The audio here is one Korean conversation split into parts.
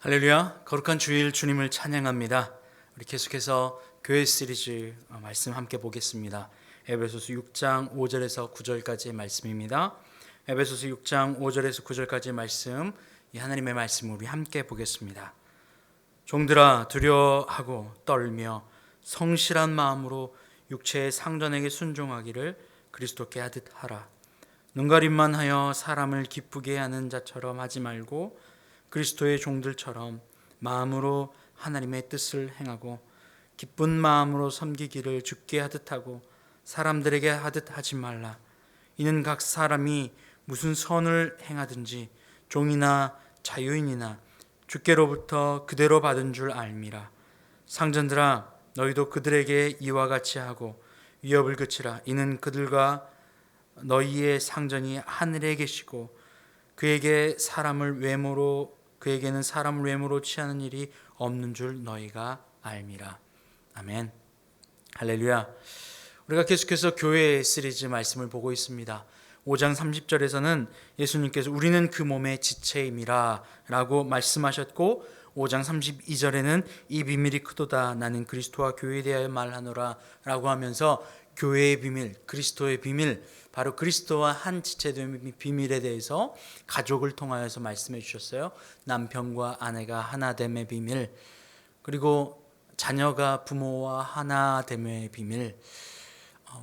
할렐루야, 거룩한 주일 주님을 찬양합니다. 우리 계속해서 교회 시리즈 말씀 함께 보겠습니다. 에베소서 6장 5절에서 9절까지의 말씀입니다. 에베소서 6장 5절에서 9절까지의 말씀, 이 하나님의 말씀을 우리 함께 보겠습니다. 종들아, 두려워하고 떨며 성실한 마음으로 육체의 상전에게 순종하기를 그리스도께 하듯 하라. 눈가림만 하여 사람을 기쁘게 하는 자처럼 하지 말고 그리스도의 종들처럼 마음으로 하나님의 뜻을 행하고 기쁜 마음으로 섬기기를 주께 하듯 하고 사람들에게 하듯 하지 말라. 이는 각 사람이 무슨 선을 행하든지 종이나 자유인이나 주께로부터 그대로 받은 줄 알미라. 상전들아, 너희도 그들에게 이와 같이 하고 위협을 그치라. 이는 그들과 너희의 상전이 하늘에 계시고 그에게는 사람을 외모로 취하는 일이 없는 줄 너희가 알미라. 아멘. 할렐루야. 우리가 계속해서 교회 시리즈 말씀을 보고 있습니다. 5장 30절에서는 예수님께서 우리는 그 몸의 지체임이라 라고 말씀하셨고, 5장 32절에는 이 비밀이 크도다, 나는 그리스도와 교회에 대하여 말하노라 라고 하면서 교회의 비밀, 그리스도의 비밀, 바로 그리스도와 한 지체됨의 비밀에 대해서 가족을 통하여서 말씀해 주셨어요. 남편과 아내가 하나됨의 비밀, 그리고 자녀가 부모와 하나됨의 비밀.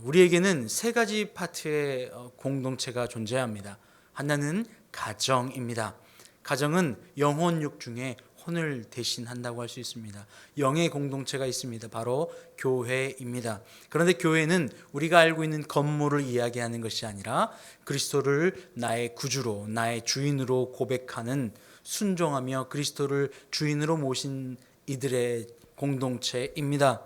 우리에게는 세 가지 파트의 공동체가 존재합니다. 하나는 가정입니다. 가정은 영혼육 중에 혼을 대신한다고 할 수 있습니다. 영의 공동체가 있습니다. 바로 교회입니다. 그런데 교회는 우리가 알고 있는 건물을 이야기하는 것이 아니라 그리스도를 나의 구주로, 나의 주인으로 고백하는, 순종하며 그리스도를 주인으로 모신 이들의 공동체입니다.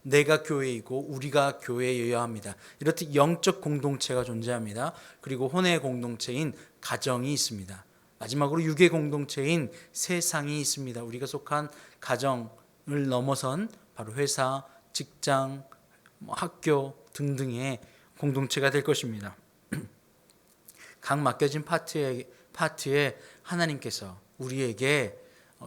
내가 교회이고 우리가 교회여야 합니다. 이렇듯 영적 공동체가 존재합니다. 그리고 혼의 공동체인 가정이 있습니다. 마지막으로 육의 공동체인 세상이 있습니다. 우리가 속한 가정을 넘어선 바로 회사, 직장, 학교 등등의 공동체가 될 것입니다. 각 맡겨진 파트에 하나님께서 우리에게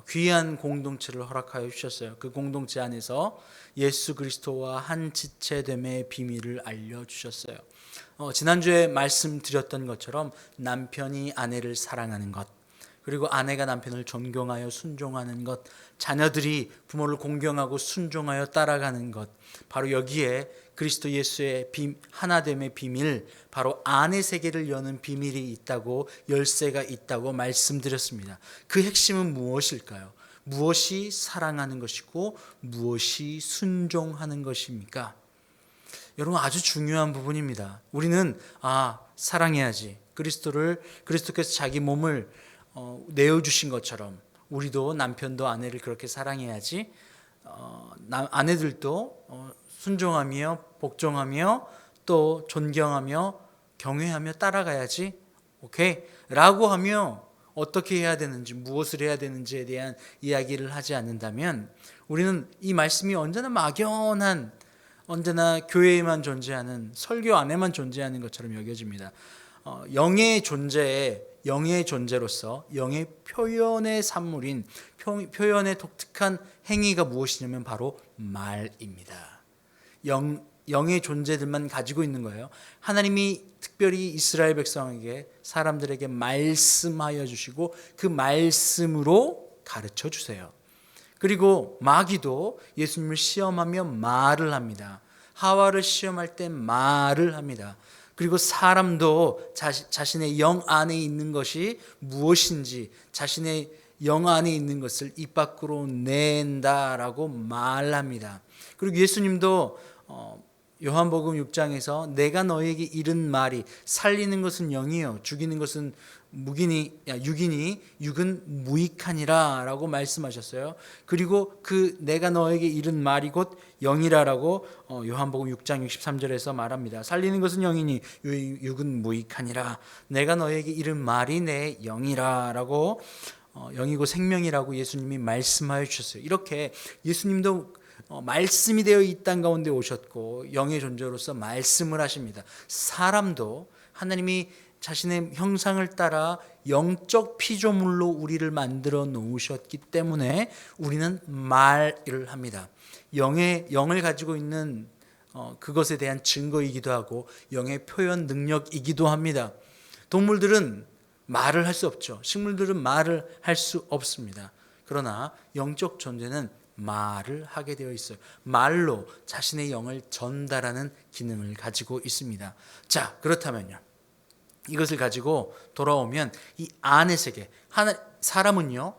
귀한 공동체를 허락하여 주셨어요. 그 공동체 안에서 예수 그리스도와 한 지체됨의 비밀을 알려주셨어요. 지난주에 말씀드렸던 것처럼 남편이 아내를 사랑하는 것, 그리고 아내가 남편을 존경하여 순종하는 것, 자녀들이 부모를 공경하고 순종하여 따라가는 것, 바로 여기에 그리스도 예수의 하나됨의 비밀, 바로 안의 세계를 여는 비밀이 있다고, 열쇠가 있다고 말씀드렸습니다. 그 핵심은 무엇일까요? 무엇이 사랑하는 것이고 무엇이 순종하는 것입니까? 여러분, 아주 중요한 부분입니다. 우리는 사랑해야지, 그리스도께서 자기 몸을 내어주신 것처럼 우리도 남편도 아내를 그렇게 사랑해야지, 아내들도 순종하며 복종하며 또 존경하며 경외하며 따라가야지, 오케이? 라고 하며 어떻게 해야 되는지, 무엇을 해야 되는지에 대한 이야기를 하지 않는다면 우리는 이 말씀이 언제나 막연한, 언제나 교회에만 존재하는, 설교 안에만 존재하는 것처럼 여겨집니다. 영의 존재로서 영의 표현의 산물인, 표현의 독특한 행위가 무엇이냐면 바로 말입니다. 영의 존재들만 가지고 있는 거예요. 하나님이 특별히 이스라엘 백성에게, 사람들에게 말씀하여 주시고 그 말씀으로 가르쳐 주세요. 그리고 마귀도 예수님을 시험하며 말을 합니다. 하와를 시험할 때 말을 합니다. 그리고 사람도 자신의 영 안에 있는 것이 무엇인지, 자신의 영 안에 있는 것을 입 밖으로 낸다라고 말합니다. 그리고 예수님도 요한복음 6장에서 내가 너에게 이른 말이, 살리는 것은 영이요 죽이는 것은 육이니 육은 무익하니라 라고 말씀하셨어요. 그리고 그 내가 너에게 이른 말이 곧 영이라라고 요한복음 6장 63절에서 말합니다. 살리는 것은 영이니 육은 무익하니라. 내가 너에게 이른 말이 내 영이라 라고, 영이고 생명이라고 예수님이 말씀하여 주셨어요. 이렇게 예수님도 말씀이 되어 이 땅 가운데 오셨고 영의 존재로서 말씀을 하십니다. 사람도 하나님이 자신의 형상을 따라 영적 피조물로 우리를 만들어 놓으셨기 때문에 우리는 말을 합니다. 영을 가지고 있는 그것에 대한 증거이기도 하고 영의 표현 능력이기도 합니다. 동물들은 말을 할 수 없죠. 식물들은 말을 할 수 없습니다. 그러나 영적 존재는 말을 하게 되어 있어요. 말로 자신의 영을 전달하는 기능을 가지고 있습니다. 자, 그렇다면요. 이것을 가지고 돌아오면 이 안의 세계, 사람은요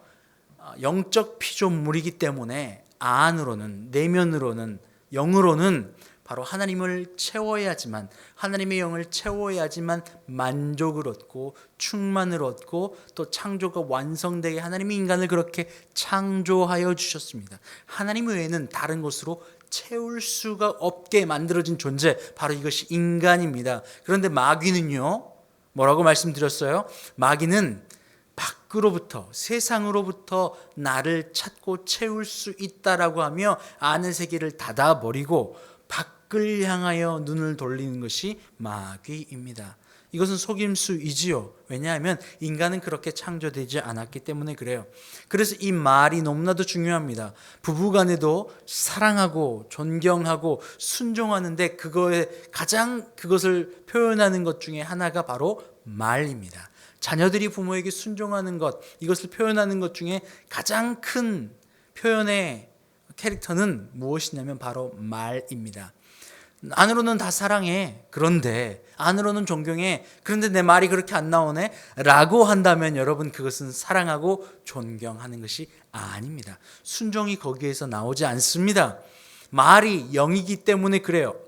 영적 피조물이기 때문에 안으로는, 내면으로는, 영으로는 바로 하나님을 채워야지만, 하나님의 영을 채워야지만 만족을 얻고 충만을 얻고 또 창조가 완성되게 하나님이 인간을 그렇게 창조하여 주셨습니다. 하나님 외에는 다른 것으로 채울 수가 없게 만들어진 존재, 바로 이것이 인간입니다. 그런데 마귀는요, 뭐라고 말씀드렸어요? 마귀는 밖으로부터, 세상으로부터 나를 찾고 채울 수 있다라고 하며 안의 세계를 닫아버리고 밖을 향하여 눈을 돌리는 것이 마귀입니다. 이것은 속임수이지요. 왜냐하면 인간은 그렇게 창조되지 않았기 때문에 그래요. 그래서 이 말이 너무나도 중요합니다. 부부간에도 사랑하고 존경하고 순종하는데 그것을 표현하는 것 중에 하나가 바로 말입니다. 자녀들이 부모에게 순종하는 것, 이것을 표현하는 것 중에 가장 큰 표현의 캐릭터는 무엇이냐면 바로 말입니다. 안으로는 다 사랑해. 그런데 안으로는 존경해. 그런데 내 말이 그렇게 안 나오네? 라고 한다면 여러분, 그것은 사랑하고 존경하는 것이 아닙니다. 순종이 거기에서 나오지 않습니다. 말이 영이기 때문에 그래요.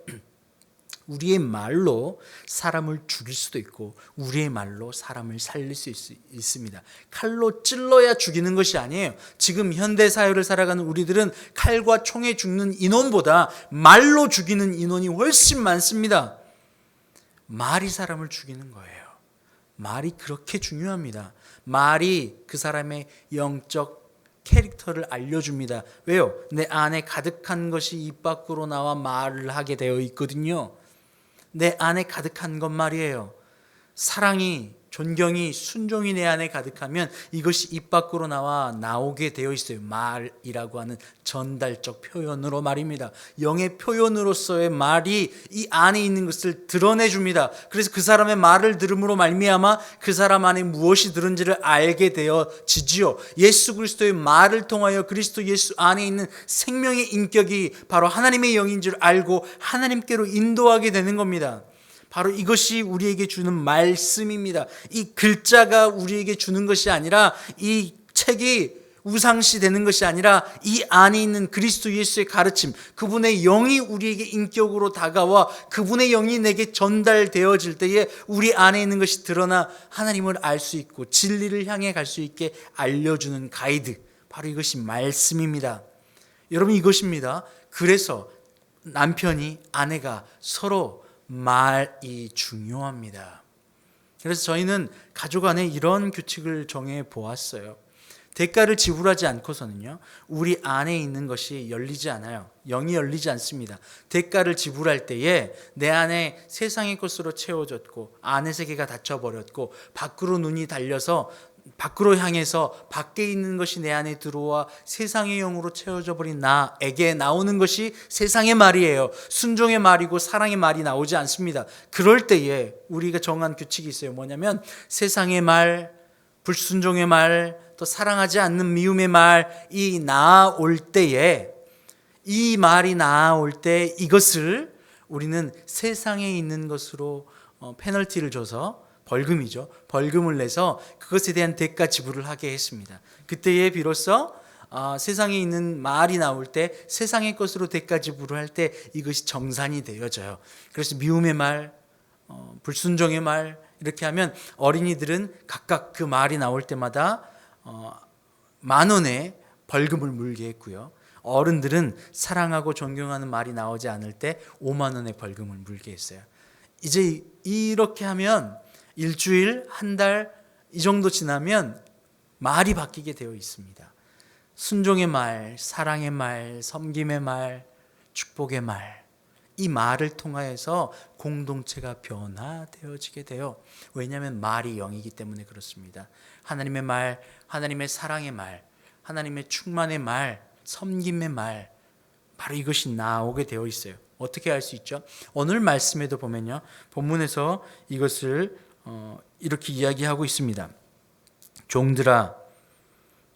우리의 말로 사람을 죽일 수도 있고 우리의 말로 사람을 살릴 수 있습니다. 칼로 찔러야 죽이는 것이 아니에요. 지금 현대 사회를 살아가는 우리들은 칼과 총에 죽는 인원보다 말로 죽이는 인원이 훨씬 많습니다. 말이 사람을 죽이는 거예요. 말이 그렇게 중요합니다. 말이 그 사람의 영적 캐릭터를 알려줍니다. 왜요? 내 안에 가득한 것이 입 밖으로 나와 말을 하게 되어 있거든요. 내 안에 가득한 것 말이에요. 사랑이, 존경이, 순종이 내 안에 가득하면 이것이 입 밖으로 나오게 되어 있어요. 말이라고 하는 전달적 표현으로 말입니다. 영의 표현으로서의 말이 이 안에 있는 것을 드러내줍니다. 그래서 그 사람의 말을 들음으로 말미암아 그 사람 안에 무엇이 들은지를 알게 되어지지요. 예수 그리스도의 말을 통하여 그리스도 예수 안에 있는 생명의 인격이 바로 하나님의 영인 줄 알고 하나님께로 인도하게 되는 겁니다. 바로 이것이 우리에게 주는 말씀입니다. 이 글자가 우리에게 주는 것이 아니라, 이 책이 우상시 되는 것이 아니라 이 안에 있는 그리스도 예수의 가르침, 그분의 영이 우리에게 인격으로 다가와 그분의 영이 내게 전달되어질 때에 우리 안에 있는 것이 드러나 하나님을 알 수 있고 진리를 향해 갈 수 있게 알려주는 가이드, 바로 이것이 말씀입니다. 여러분, 이것입니다. 그래서 남편이, 아내가 서로 말이 중요합니다. 그래서 저희는 가족 안에 이런 규칙을 정해 보았어요. 대가를 지불하지 않고서는요, 우리 안에 있는 것이 열리지 않아요. 영이 열리지 않습니다. 대가를 지불할 때에 내 안에 세상의 것으로 채워졌고 안의 세계가 닫혀버렸고 밖으로 눈이 달려서 밖으로 향해서 밖에 있는 것이 내 안에 들어와 세상의 영으로 채워져 버린 나에게 나오는 것이 세상의 말이에요. 순종의 말이고 사랑의 말이 나오지 않습니다. 그럴 때에 우리가 정한 규칙이 있어요. 뭐냐면 세상의 말, 불순종의 말, 또 사랑하지 않는 미움의 말이 나올 때에, 이 말이 나올 때 이것을 우리는 세상에 있는 것으로 페널티를 줘서, 벌금이죠. 벌금을 내서 그것에 대한 대가 지불을 하게 했습니다. 그때에 비로소 세상에 있는 말이 나올 때, 세상의 것으로 대가 지불을 할 때 이것이 정산이 되어져요. 그래서 미움의 말, 불순종의 말, 이렇게 하면 어린이들은 각각 그 말이 나올 때마다 10,000원의 벌금을 물게 했고요. 어른들은 사랑하고 존경하는 말이 나오지 않을 때 50,000원의 벌금을 물게 했어요. 이제 이렇게 하면 일주일, 한 달 이 정도 지나면 말이 바뀌게 되어 있습니다. 순종의 말, 사랑의 말, 섬김의 말, 축복의 말, 이 말을 통하여서 공동체가 변화되어지게 돼요. 왜냐하면 말이 영이기 때문에 그렇습니다. 하나님의 말, 하나님의 사랑의 말, 하나님의 충만의 말, 섬김의 말, 바로 이것이 나오게 되어 있어요. 어떻게 알 수 있죠? 오늘 말씀에도 보면요, 본문에서 이것을 이렇게 이야기하고 있습니다. 종들아,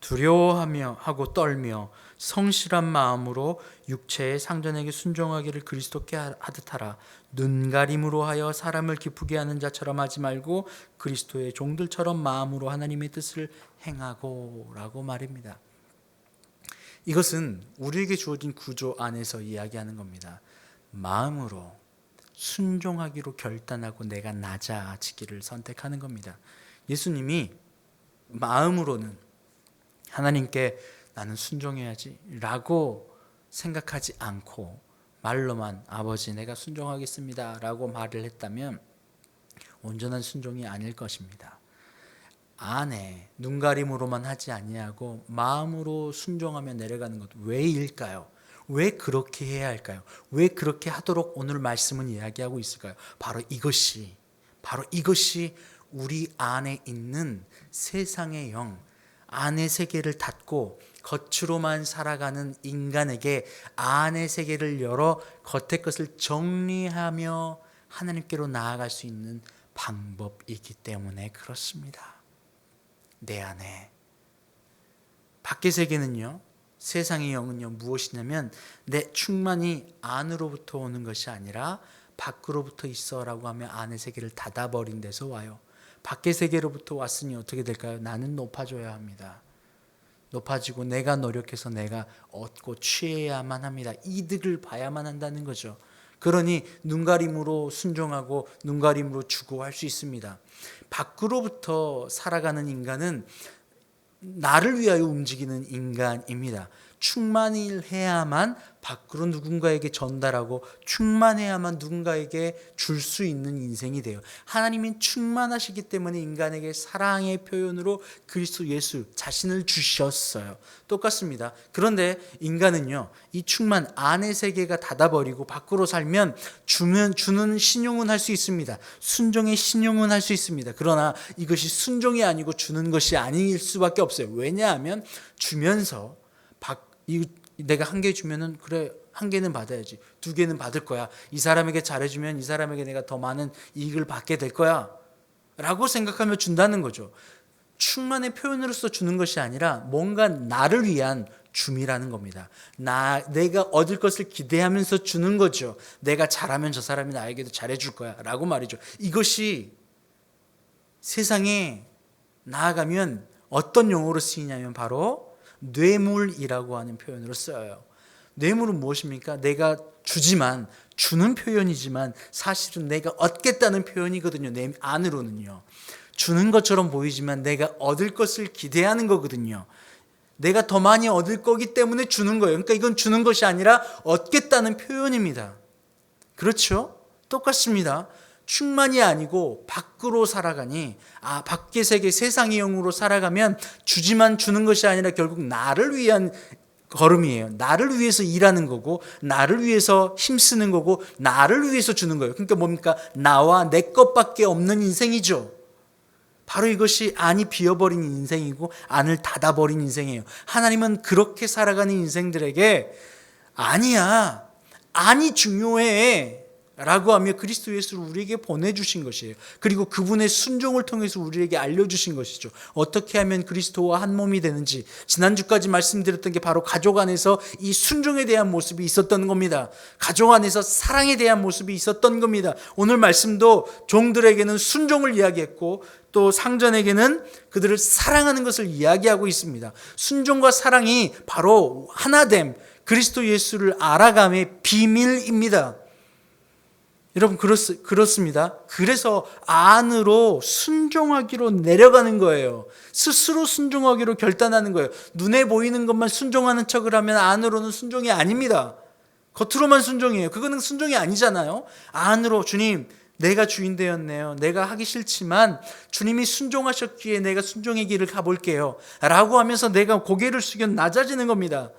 두려워하며 하고 떨며 성실한 마음으로 육체의 상전에게 순종하기를 그리스도께 하듯 하라. 눈가림으로 하여 사람을 기쁘게 하는 자처럼 하지 말고 그리스도의 종들처럼 마음으로 하나님의 뜻을 행하고 라고 말입니다. 이것은 우리에게 주어진 구조 안에서 이야기하는 겁니다. 마음으로 순종하기로 결단하고 내가 낮아지기를 선택하는 겁니다. 예수님이 마음으로는 하나님께 나는 순종해야지 라고 생각하지 않고 말로만 아버지 내가 순종하겠습니다 라고 말을 했다면 온전한 순종이 아닐 것입니다. 안에 눈가림으로만 하지 아니하고 마음으로 순종하며 내려가는 것, 왜일까요? 왜 그렇게 해야 할까요? 왜 그렇게 하도록 오늘 말씀은 이야기하고 있을까요? 바로 이것이 우리 안에 있는 세상의 영, 안의 세계를 닫고 겉으로만 살아가는 인간에게 안의 세계를 열어 겉의 것을 정리하며 하나님께로 나아갈 수 있는 방법이기 때문에 그렇습니다. 내 안에. 밖의 세계는요, 세상의 영은요, 무엇이냐면 내 충만이 안으로부터 오는 것이 아니라 밖으로부터 있어라고 하면 안의 세계를 닫아버린 데서 와요. 밖의 세계로부터 왔으니 어떻게 될까요? 나는 높아져야 합니다. 높아지고 내가 노력해서 내가 얻고 취해야만 합니다. 이득을 봐야만 한다는 거죠. 그러니 눈가림으로 순종하고 눈가림으로 주고 할 수 있습니다. 밖으로부터 살아가는 인간은 나를 위하여 움직이는 인간입니다. 충만해야만 밖으로 누군가에게 전달하고 충만해야만 누군가에게 줄 수 있는 인생이 돼요. 하나님은 충만하시기 때문에 인간에게 사랑의 표현으로 그리스도 예수 자신을 주셨어요. 똑같습니다. 그런데 인간은요, 이 충만 안의 세계가 닫아버리고 밖으로 살면 주는 신용은 할 수 있습니다. 순종의 신용은 할 수 있습니다. 그러나 이것이 순종이 아니고 주는 것이 아닐 수밖에 없어요. 왜냐하면 주면서 내가 한 개 주면은 그래 한 개는 받아야지, 두 개는 받을 거야, 이 사람에게 잘해주면 이 사람에게 내가 더 많은 이익을 받게 될 거야 라고 생각하며 준다는 거죠. 충만의 표현으로서 주는 것이 아니라 뭔가 나를 위한 줌이라는 겁니다. 내가 얻을 것을 기대하면서 주는 거죠. 내가 잘하면 저 사람이 나에게도 잘해줄 거야 라고 말이죠. 이것이 세상에 나아가면 어떤 용어로 쓰이냐면 바로 뇌물이라고 하는 표현으로 써요. 뇌물은 무엇입니까? 내가 주지만, 주는 표현이지만 사실은 내가 얻겠다는 표현이거든요. 내 안으로는요. 주는 것처럼 보이지만 내가 얻을 것을 기대하는 거거든요. 내가 더 많이 얻을 거기 때문에 주는 거예요. 그러니까 이건 주는 것이 아니라 얻겠다는 표현입니다. 그렇죠? 똑같습니다. 충만이 아니고 밖으로 살아가니, 밖의 세계 세상의 영으로 살아가면 주지만 주는 것이 아니라 결국 나를 위한 걸음이에요. 나를 위해서 일하는 거고, 나를 위해서 힘쓰는 거고, 나를 위해서 주는 거예요. 그러니까 뭡니까? 나와 내 것밖에 없는 인생이죠. 바로 이것이 안이 비어버린 인생이고 안을 닫아버린 인생이에요. 하나님은 그렇게 살아가는 인생들에게 아니야, 안이 중요해 라고 하며 그리스도 예수를 우리에게 보내주신 것이에요. 그리고 그분의 순종을 통해서 우리에게 알려주신 것이죠. 어떻게 하면 그리스도와 한 몸이 되는지, 지난주까지 말씀드렸던 게 바로 가족 안에서 이 순종에 대한 모습이 있었던 겁니다. 가족 안에서 사랑에 대한 모습이 있었던 겁니다. 오늘 말씀도 종들에게는 순종을 이야기했고 또 상전에게는 그들을 사랑하는 것을 이야기하고 있습니다. 순종과 사랑이 바로 하나됨, 그리스도 예수를 알아감의 비밀입니다. 여러분, 그렇습니다. 그래서 안으로 순종하기로 내려가는 거예요. 스스로 순종하기로 결단하는 거예요. 눈에 보이는 것만 순종하는 척을 하면 안으로는 순종이 아닙니다. 겉으로만 순종이에요. 그거는 순종이 아니잖아요. 안으로 주님, 내가 주인 되었네요. 내가 하기 싫지만 주님이 순종하셨기에 내가 순종의 길을 가볼게요 라고 하면서 내가 고개를 숙여 낮아지는 겁니다.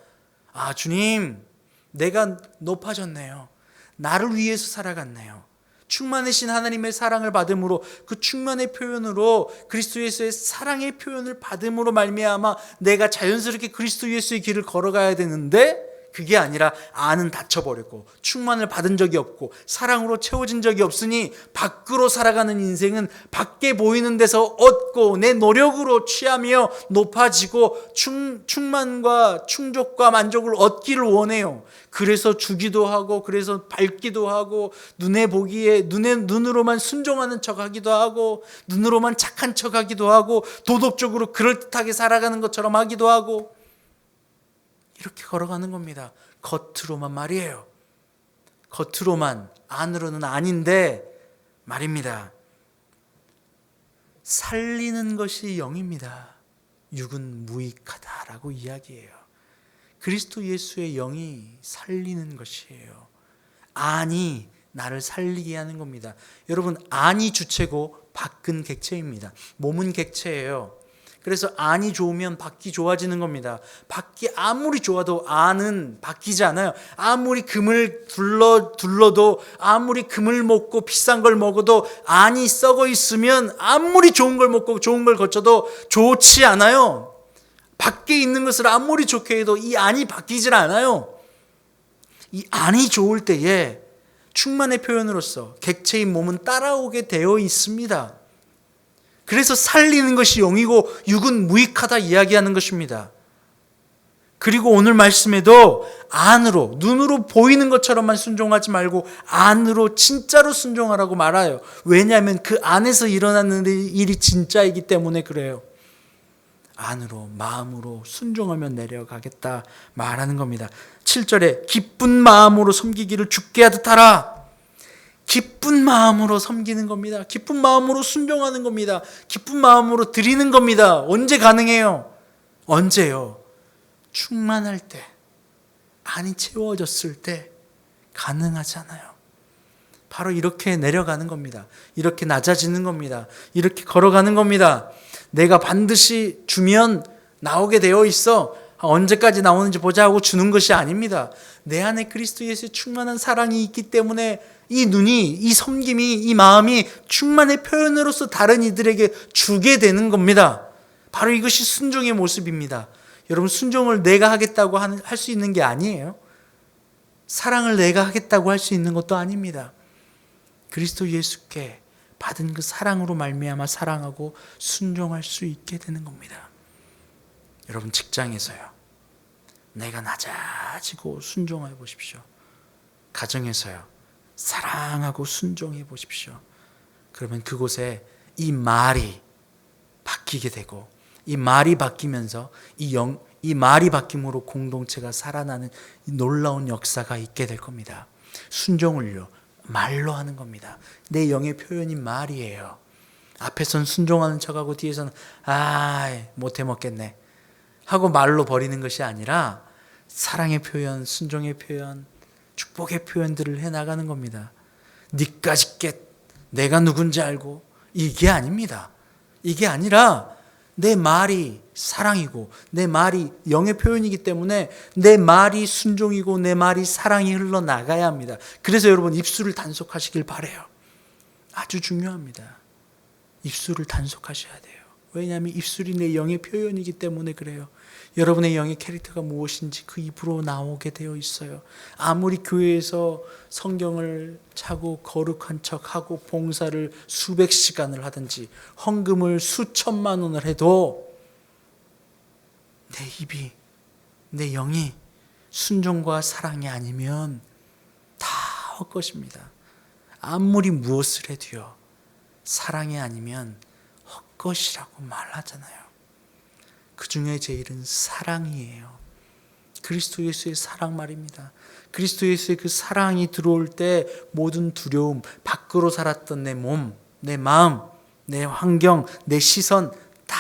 주님, 내가 높아졌네요. 나를 위해서 살아갔나요? 충만하신 하나님의 사랑을 받음으로, 그 충만의 표현으로, 그리스도 예수의 사랑의 표현을 받음으로 말미암아 내가 자연스럽게 그리스도 예수의 길을 걸어가야 되는데, 그게 아니라 안은 닫혀버렸고 충만을 받은 적이 없고 사랑으로 채워진 적이 없으니 밖으로 살아가는 인생은 밖에 보이는 데서 얻고 내 노력으로 취하며 높아지고 충만과 충족과 만족을 얻기를 원해요. 그래서 주기도 하고, 그래서 밟기도 하고, 눈에 보기에 눈으로만 순종하는 척하기도 하고, 눈으로만 착한 척하기도 하고, 도덕적으로 그럴듯하게 살아가는 것처럼 하기도 하고, 이렇게 걸어가는 겁니다. 겉으로만 말이에요. 겉으로만, 안으로는 아닌데 말입니다. 살리는 것이 영입니다. 육은 무익하다라고 이야기해요. 그리스도 예수의 영이 살리는 것이에요. 안이 나를 살리게 하는 겁니다. 여러분, 안이 주체고 밖은 객체입니다. 몸은 객체예요. 그래서 안이 좋으면 밖이 좋아지는 겁니다. 밖이 아무리 좋아도 안은 바뀌지 않아요. 아무리 금을 둘러도, 아무리 금을 먹고 비싼 걸 먹어도 안이 썩어 있으면 아무리 좋은 걸 먹고 좋은 걸 거쳐도 좋지 않아요. 밖에 있는 것을 아무리 좋게 해도 이 안이 바뀌질 않아요. 이 안이 좋을 때에 충만의 표현으로서 객체인 몸은 따라오게 되어 있습니다. 그래서 살리는 것이 영이고 육은 무익하다 이야기하는 것입니다. 그리고 오늘 말씀에도 안으로, 눈으로 보이는 것처럼만 순종하지 말고 안으로 진짜로 순종하라고 말아요. 왜냐하면 그 안에서 일어나는 일이 진짜이기 때문에 그래요. 안으로, 마음으로 순종하면 내려가겠다 말하는 겁니다. 7절에 기쁜 마음으로 섬기기를 주께 하듯 하라. 기쁜 마음으로 섬기는 겁니다. 기쁜 마음으로 순종하는 겁니다. 기쁜 마음으로 드리는 겁니다. 언제 가능해요? 언제요? 충만할 때, 안이 채워졌을 때 가능하잖아요. 바로 이렇게 내려가는 겁니다. 이렇게 낮아지는 겁니다. 이렇게 걸어가는 겁니다. 내가 반드시 주면 나오게 되어 있어. 언제까지 나오는지 보자 하고 주는 것이 아닙니다. 내 안에 그리스도 예수의 충만한 사랑이 있기 때문에 이 눈이, 이 섬김이, 이 마음이 충만의 표현으로서 다른 이들에게 주게 되는 겁니다. 바로 이것이 순종의 모습입니다. 여러분, 순종을 내가 하겠다고 할 수 있는 게 아니에요. 사랑을 내가 하겠다고 할 수 있는 것도 아닙니다. 그리스도 예수께 받은 그 사랑으로 말미암아 사랑하고 순종할 수 있게 되는 겁니다. 여러분, 직장에서요, 내가 낮아지고 순종해 보십시오. 가정에서요, 사랑하고 순종해 보십시오. 그러면 그곳에 이 말이 바뀌게 되고, 이 말이 바뀌면서 이 말이 바뀜으로 공동체가 살아나는 이 놀라운 역사가 있게 될 겁니다. 순종을요, 말로 하는 겁니다. 내 영의 표현인 말이에요. 앞에선 순종하는 척하고 뒤에서는 못해 먹겠네 하고 말로 버리는 것이 아니라 사랑의 표현, 순종의 표현, 축복의 표현들을 해나가는 겁니다. 니까짓 게 내가 누군지 알고, 이게 아닙니다. 이게 아니라 내 말이 사랑이고 내 말이 영의 표현이기 때문에 내 말이 순종이고 내 말이 사랑이 흘러나가야 합니다. 그래서 여러분, 입술을 단속하시길 바라요. 아주 중요합니다. 입술을 단속하셔야 돼요. 왜냐하면 입술이 내 영의 표현이기 때문에 그래요. 여러분의 영의 캐릭터가 무엇인지 그 입으로 나오게 되어 있어요. 아무리 교회에서 성경을 차고 거룩한 척하고 봉사를 수백 시간을 하든지 헌금을 수천만 원을 해도 내 입이, 내 영이 순종과 사랑이 아니면 다 헛것입니다. 아무리 무엇을 해도요, 사랑이 아니면 헛것이라고 말하잖아요. 그 중에 제일은 사랑이에요. 그리스도 예수의 사랑 말입니다. 그리스도 예수의 그 사랑이 들어올 때 모든 두려움, 밖으로 살았던 내 몸, 내 마음, 내 환경, 내 시선 다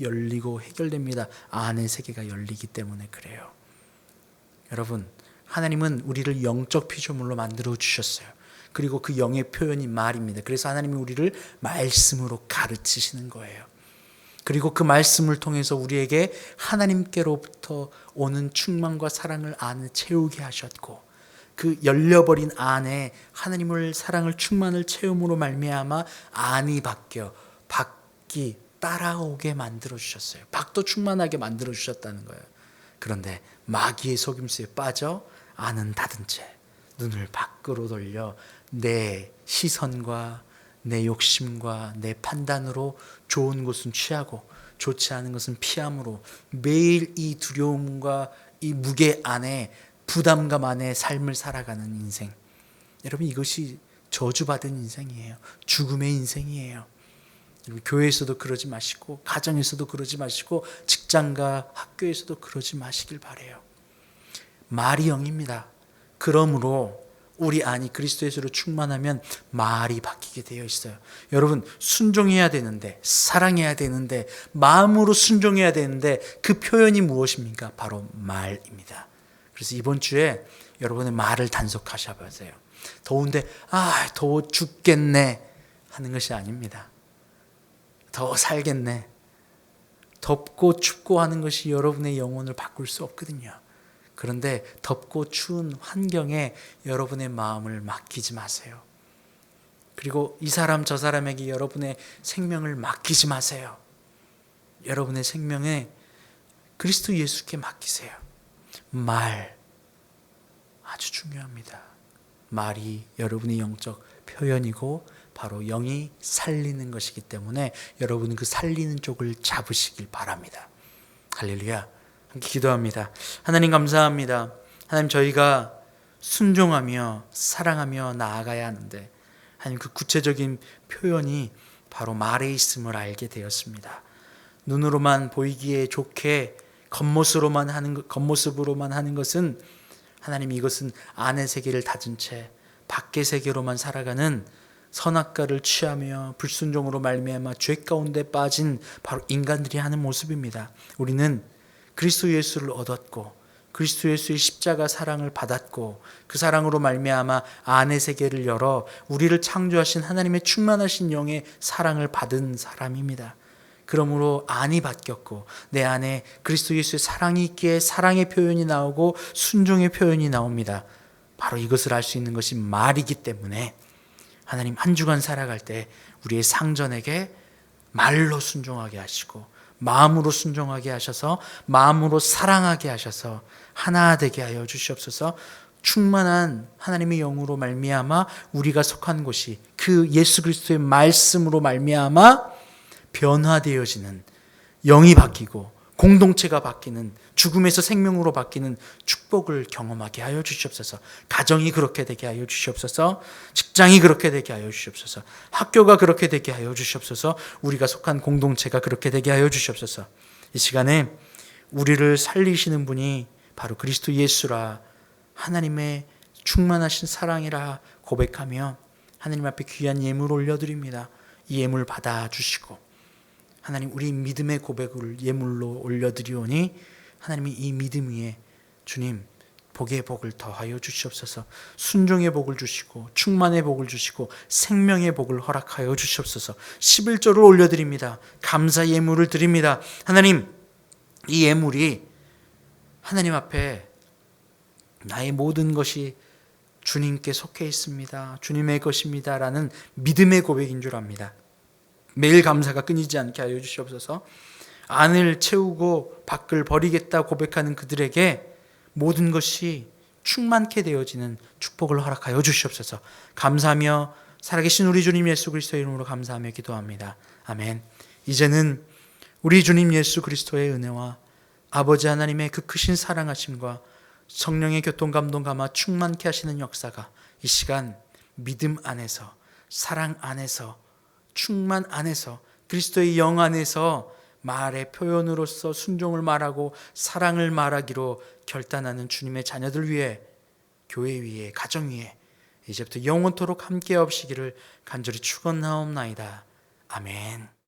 열리고 해결됩니다. 안의 세계가 열리기 때문에 그래요. 여러분, 하나님은 우리를 영적 피조물로 만들어 주셨어요. 그리고 그 영의 표현이 말입니다. 그래서 하나님이 우리를 말씀으로 가르치시는 거예요. 그리고 그 말씀을 통해서 우리에게 하나님께로부터 오는 충만과 사랑을 안에 채우게 하셨고, 그 열려버린 안에 하나님을 사랑을 충만을 체험으로 말미암아 안이 바뀌어 밖이 따라오게 만들어 주셨어요. 밖도 충만하게 만들어 주셨다는 거예요. 그런데 마귀의 속임수에 빠져 안은 닫은 채 눈을 밖으로 돌려 내 시선과 내 욕심과 내 판단으로 좋은 것은 취하고 좋지 않은 것은 피함으로 매일 이 두려움과 이 무게 안에 부담감 안에 삶을 살아가는 인생. 여러분, 이것이 저주받은 인생이에요. 죽음의 인생이에요. 여러분, 교회에서도 그러지 마시고 가정에서도 그러지 마시고 직장과 학교에서도 그러지 마시길 바라요. 말이 영입니다. 그러므로 우리 안이 그리스도 예수로 충만하면 말이 바뀌게 되어 있어요. 여러분, 순종해야 되는데, 사랑해야 되는데, 마음으로 순종해야 되는데 그 표현이 무엇입니까? 바로 말입니다. 그래서 이번 주에 여러분의 말을 단속하셔 보세요. 더운데 더워 죽겠네 하는 것이 아닙니다. 더 살겠네. 덥고 춥고 하는 것이 여러분의 영혼을 바꿀 수 없거든요. 그런데 덥고 추운 환경에 여러분의 마음을 맡기지 마세요. 그리고 이 사람 저 사람에게 여러분의 생명을 맡기지 마세요. 여러분의 생명에 그리스도 예수께 맡기세요. 말 아주 중요합니다. 말이 여러분의 영적 표현이고 바로 영이 살리는 것이기 때문에 여러분은 그 살리는 쪽을 잡으시길 바랍니다. 할렐루야. 함께 기도합니다. 하나님 감사합니다. 하나님, 저희가 순종하며 사랑하며 나아가야 하는데 하나님, 그 구체적인 표현이 바로 말에 있음을 알게 되었습니다. 눈으로만 보이기에 좋게 겉모습으로만 하는 것은 하나님, 이것은 안의 세계를 닫은 채 밖의 세계로만 살아가는 선악과를 취하며 불순종으로 말미암아 죄 가운데 빠진 바로 인간들이 하는 모습입니다. 우리는 그리스도 예수를 얻었고 그리스도 예수의 십자가 사랑을 받았고 그 사랑으로 말미암아 안의 세계를 열어 우리를 창조하신 하나님의 충만하신 영의 사랑을 받은 사람입니다. 그러므로 안이 바뀌었고 내 안에 그리스도 예수의 사랑이 있기에 사랑의 표현이 나오고 순종의 표현이 나옵니다. 바로 이것을 알 수 있는 것이 말이기 때문에 하나님, 한 주간 살아갈 때 우리의 상전에게 말로 순종하게 하시고 마음으로 순종하게 하셔서 마음으로 사랑하게 하셔서 하나 되게 하여 주시옵소서. 충만한 하나님의 영으로 말미암아 우리가 속한 곳이 그 예수 그리스도의 말씀으로 말미암아 변화되어지는, 영이 바뀌고 공동체가 바뀌는, 죽음에서 생명으로 바뀌는 축복을 경험하게 하여 주시옵소서. 가정이 그렇게 되게 하여 주시옵소서. 직장이 그렇게 되게 하여 주시옵소서. 학교가 그렇게 되게 하여 주시옵소서. 우리가 속한 공동체가 그렇게 되게 하여 주시옵소서. 이 시간에 우리를 살리시는 분이 바로 그리스도 예수라, 하나님의 충만하신 사랑이라 고백하며 하나님 앞에 귀한 예물 올려드립니다. 이 예물 받아주시고 하나님, 우리 믿음의 고백을 예물로 올려드리오니 하나님이 이 믿음 위에 주님 복의 복을 더하여 주시옵소서. 순종의 복을 주시고 충만의 복을 주시고 생명의 복을 허락하여 주시옵소서. 11조를 올려드립니다. 감사 예물을 드립니다. 하나님, 이 예물이 하나님 앞에 나의 모든 것이 주님께 속해 있습니다. 주님의 것입니다. 라는 믿음의 고백인 줄 압니다. 매일 감사가 끊이지 않게 하여 주시옵소서. 안을 채우고 밖을 버리겠다 고백하는 그들에게 모든 것이 충만케 되어지는 축복을 허락하여 주시옵소서. 감사하며 살아계신 우리 주님 예수 그리스도의 이름으로 감사하며 기도합니다. 아멘. 이제는 우리 주님 예수 그리스도의 은혜와 아버지 하나님의 그 크신 사랑하심과 성령의 교통 감동 감화 충만케 하시는 역사가 이 시간 믿음 안에서, 사랑 안에서, 충만 안에서, 그리스도의 영 안에서 말의 표현으로서 순종을 말하고 사랑을 말하기로 결단하는 주님의 자녀들 위해, 교회 위에, 가정 위에 이제부터 영원토록 함께 하시기를 간절히 축원하옵나이다. 아멘.